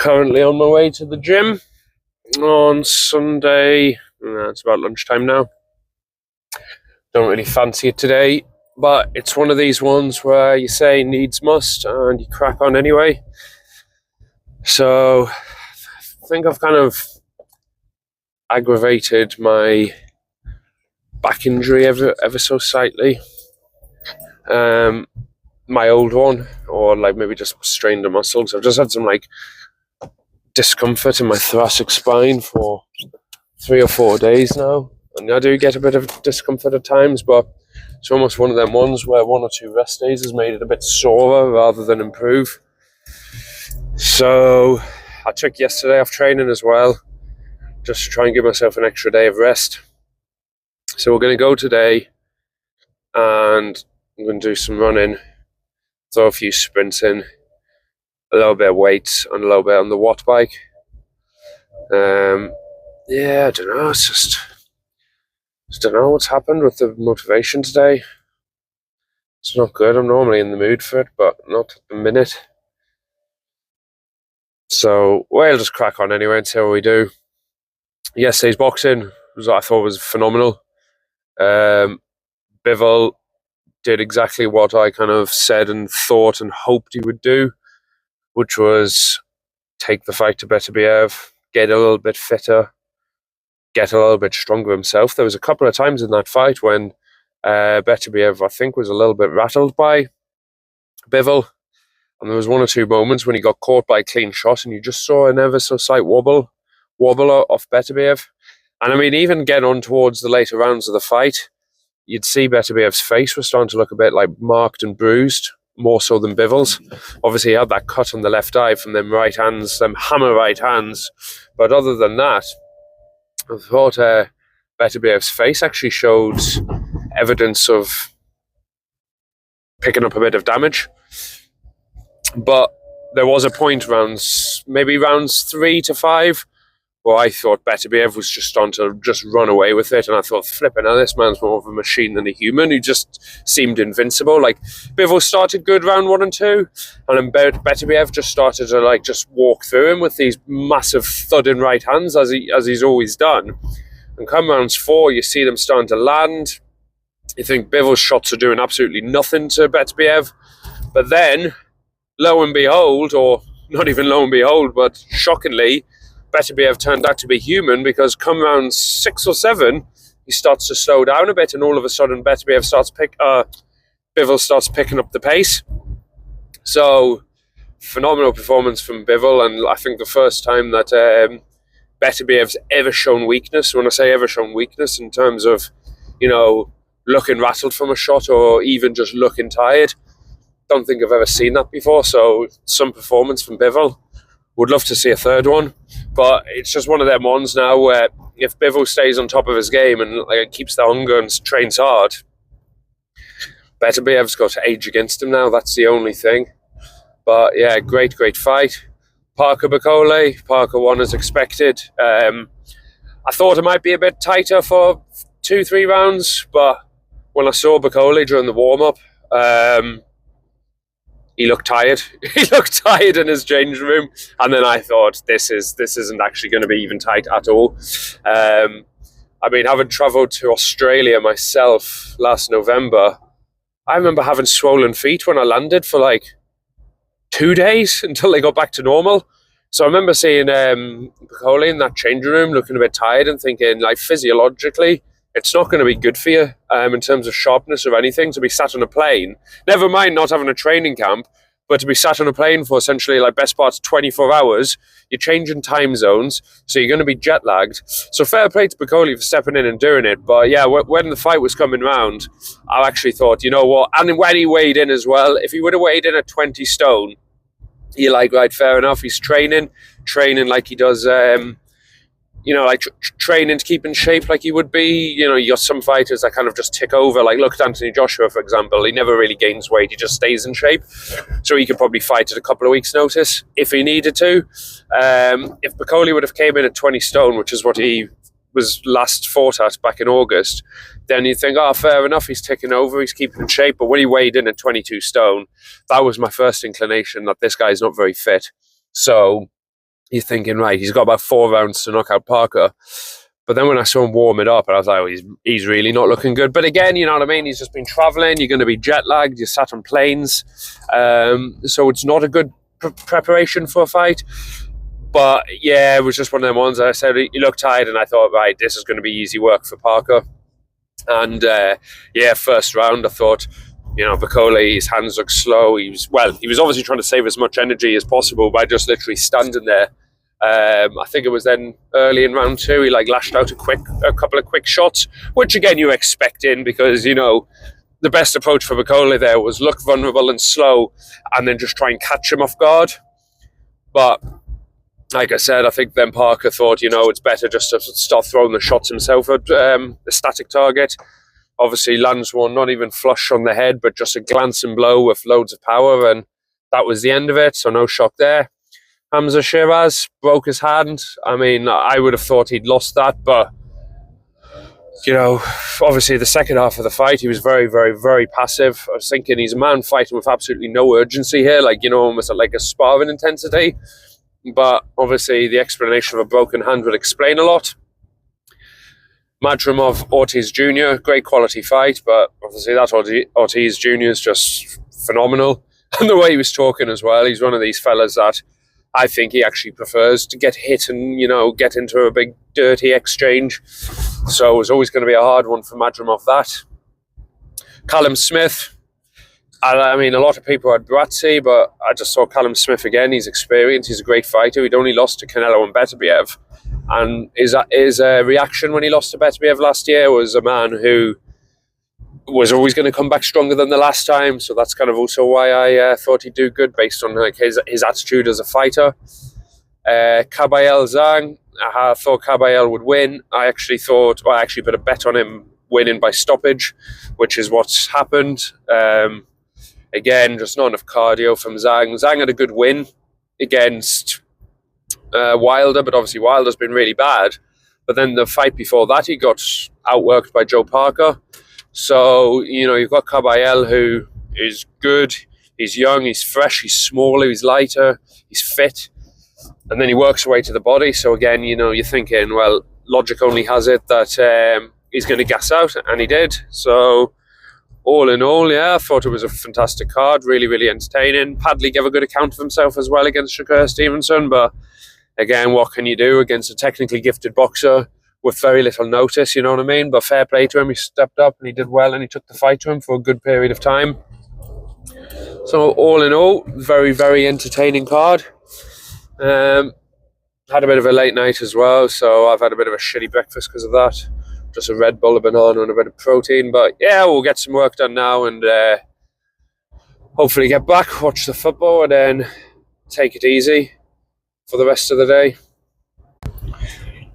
Currently on my way to the gym on Sunday. It's about lunchtime now. Don't really fancy it today, but it's one of these ones where you say needs must and you crack on anyway. So I think I've kind of aggravated my back injury ever so slightly. My old one, or like maybe just strained a muscle. So I've just had some like discomfort in my thoracic spine for 3 or 4 days now, and I do get a bit of discomfort at times, but it's almost one of them ones where 1 or 2 rest days has made it a bit sorer rather than improve. So I took yesterday off training as well, just to try and give myself an extra day of rest. So we're going to go today and I'm going to do some running, throw a few sprints in, a little bit of weights and a little bit on the watt bike. I don't know, it's just don't know what's happened with the motivation today. It's not good. I'm normally in the mood for it, but not at the minute. So we'll just crack on anyway and see what we do. Yesterday's boxing was what I thought was phenomenal. Bivol did exactly what I kind of said and thought and hoped he would do, which was take the fight to Beterbiev, get a little bit fitter, get a little bit stronger himself. There was a couple of times in that fight when Beterbiev, I think, was a little bit rattled by Bivol, and there was 1 or 2 moments when he got caught by a clean shot and you just saw an ever so slight wobble off Beterbiev. And I mean, even getting on towards the later rounds of the fight, you'd see Beterbiev's face was starting to look a bit like marked and bruised, more so than Bivol's. Obviously, he had that cut on the left eye from them right hands, them hammer right hands. But other than that, I thought Beterbiev's face actually showed evidence of picking up a bit of damage. But there was a point maybe rounds 3 to 5, where I thought Beterbiev was just on to just run away with it, and I thought, flipping hell, this man's more of a machine than a human. He just seemed invincible. Like, Bivol started good round 1 and 2, and then Beterbiev just started to just walk through him with these massive thudding right hands, as he's always done. And come rounds 4, you see them starting to land. You think Bivol's shots are doing absolutely nothing to Beterbiev, but then, lo and behold, or not even lo and behold, but shockingly, Beterbiev turned out to be human, because come round 6 or 7, he starts to slow down a bit, and all of a sudden Bivol starts picking up the pace. So phenomenal performance from Bivol, and I think the first time that Beterbiev's ever shown weakness. When I say ever shown weakness, in terms of looking rattled from a shot or even just looking tired, don't think I've ever seen that before. So some performance from Bivol. Would love to see a third one, but it's just one of them ones now where if Bivol stays on top of his game and keeps the hunger and trains hard, Beterbiev's got age against him now. That's the only thing. But yeah, great fight. Parker Bakole. Parker won as expected. I thought it might be a bit tighter for 2-3 rounds, but when I saw Bakole during the warm-up, he looked tired. He looked tired in his changing room, and then I thought, this isn't actually going to be even tight at all. Having travelled to Australia myself last November, I remember having swollen feet when I landed for 2 days until they got back to normal. So I remember seeing Bakole in that changing room looking a bit tired and thinking, physiologically, it's not going to be good for you in terms of sharpness or anything to be sat on a plane. Never mind not having a training camp, but to be sat on a plane for essentially best part of 24 hours. You're changing time zones, so you're going to be jet lagged. So fair play to Bakole for stepping in and doing it. But yeah, when the fight was coming round, I actually thought, you know what? And when he weighed in as well, if he would have weighed in at 20 stone, you're right, fair enough. He's training like he does. Training to keep in shape like he would be. You got some fighters that kind of just tick over. Look at Anthony Joshua, for example. He never really gains weight. He just stays in shape. So he could probably fight at a couple of weeks' notice if he needed to. If Bakole would have came in at 20 stone, which is what he was last fought at back in August, then you think, fair enough, he's ticking over, he's keeping in shape. But when he weighed in at 22 stone, that was my first inclination that this guy's not very fit. So you're thinking, right, he's got about 4 rounds to knock out Parker. But then when I saw him warm it up, and I was like, oh, he's really not looking good. But again, you know what I mean? He's just been traveling. You're going to be jet lagged. You're sat on planes. So it's not a good preparation for a fight. But yeah, it was just one of them ones. I said he looked tired, and I thought, right, this is going to be easy work for Parker. And first round, I thought, you know, Bakole, his hands looked slow. He was obviously trying to save as much energy as possible by just literally standing there. I think it was then early in round 2, he lashed out a couple of quick shots, which again you're expecting, because, you know, the best approach for Bakole there was look vulnerable and slow and then just try and catch him off guard. But like I said, I think then Parker thought, you know, it's better just to start throwing the shots himself at the static target. Obviously lands one, not even flush on the head, but just a glancing blow with loads of power, and that was the end of it, so no shock there. Hamza Shiraz broke his hand. I mean, I would have thought he'd lost that, but, you know, obviously the second half of the fight, he was very, very, very passive. I was thinking he's a man fighting with absolutely no urgency here, like, you know, almost at like a sparring intensity. But obviously the explanation of a broken hand would explain a lot. Madrimov Ortiz Jr., great quality fight, but obviously that Ortiz Jr. is just phenomenal. And the way he was talking as well, he's one of these fellas that I think he actually prefers to get hit and, you know, get into a big dirty exchange. So it was always going to be a hard one for Madrimov, that. Callum Smith, I mean, a lot of people had Buatsi, but I just saw Callum Smith again. He's experienced. He's a great fighter. He'd only lost to Canelo and Beterbiev. And his reaction when he lost to Beterbiev last year was a man who was always going to come back stronger than the last time. So that's kind of also why I thought he'd do good based on his attitude as a fighter. Kabayel Zhang, I thought Kabayel would win. I actually put a bet on him winning by stoppage, which is what's happened. Again, just not enough cardio from Zhang. Zhang had a good win against Wilder, but obviously Wilder's been really bad. But then the fight before that, he got outworked by Joe Parker. So, you know, you've got Kabayel, who is good. He's young, he's fresh, he's smaller, he's lighter, he's fit. And then he works away to the body. So again, you know, you're thinking, well, logic only has it that he's going to gas out, and he did. So all in all, yeah, I thought it was a fantastic card, really, really entertaining. Padley gave a good account of himself as well against Shakur Stevenson, but again, what can you do against a technically gifted boxer with very little notice, you know what I mean? But fair play to him, he stepped up and he did well, and he took the fight to him for a good period of time. So all in all, very, very entertaining card. Had a bit of a late night as well, so I've had a bit of a shitty breakfast because of that. Just a Red Bull, a banana and a bit of protein. But yeah, we'll get some work done now and hopefully get back, watch the football, and then take it easy for the rest of the day.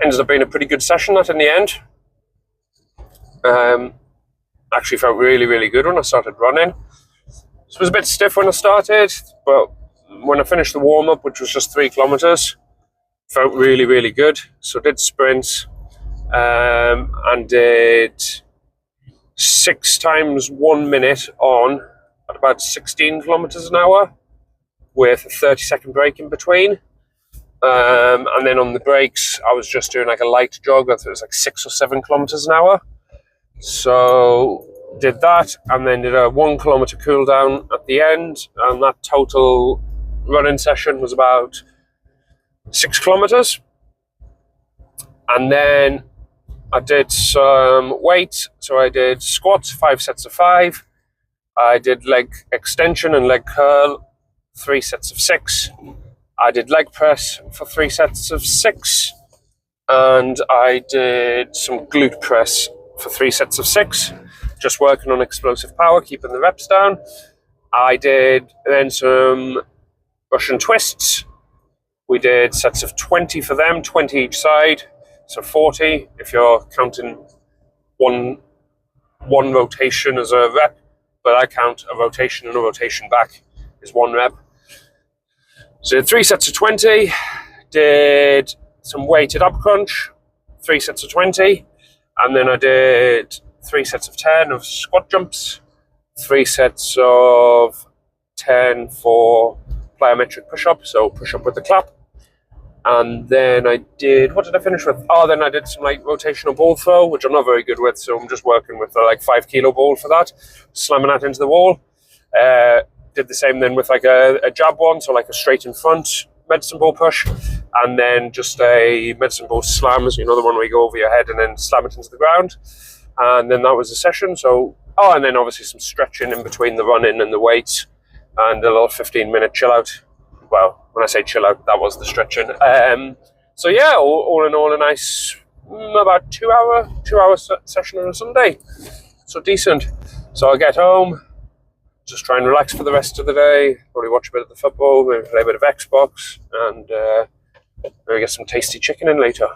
Ended up being a pretty good session, that, in the end. Actually felt really, really good when I started running. It was a bit stiff when I started, but when I finished the warm-up, which was just 3 kilometers, felt really, really good. So I did sprints and did 6 times 1 minute on at about 16 kilometers an hour with a 30-second break in between. And then on the breaks, I was just doing like a light jog. I think it was like 6 or 7 kilometers an hour. So did that, and then did a 1 kilometer cool down at the end, and that total running session was about 6 kilometers. And then I did some weight. So I did squats, 5 sets of 5. I did leg extension and leg curl, 3 sets of 6. I did leg press for 3 sets of 6. And I did some glute press for 3 sets of 6. Just working on explosive power, keeping the reps down. I did then some Russian twists. We did sets of 20 for them, 20 each side. So 40 if you're counting one rotation as a rep, but I count a rotation and a rotation back is 1 rep. So 3 sets of 20, did some weighted up crunch, 3 sets of 20, and then I did 3 sets of 10 of squat jumps, 3 sets of 10 for plyometric push-up, so push-up with the clap. And then I did, what did I finish with? Oh, then I did some like rotational ball throw, which I'm not very good with. So I'm just working with a like 5 kilo ball for that, slamming that into the wall. Did the same then with like a jab one, so like a straight in front medicine ball push, and then just a medicine ball slam, you know, the one where you go over your head and then slam it into the ground. And then that was a session. So, and then obviously some stretching in between the running and the weights, and a little 15-minute chill out. Well, when I say chill out, that was the stretching. So yeah, all in all, a nice about 2 hour session on a Sunday. So decent. So I get home, just try and relax for the rest of the day. Probably watch a bit of the football, maybe play a bit of Xbox, and maybe get some tasty chicken in later.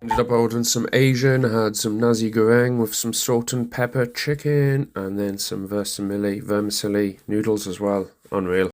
Ended up ordering some Asian. I had some nasi goreng with some salt and pepper chicken, and then some vermicelli noodles as well. Unreal.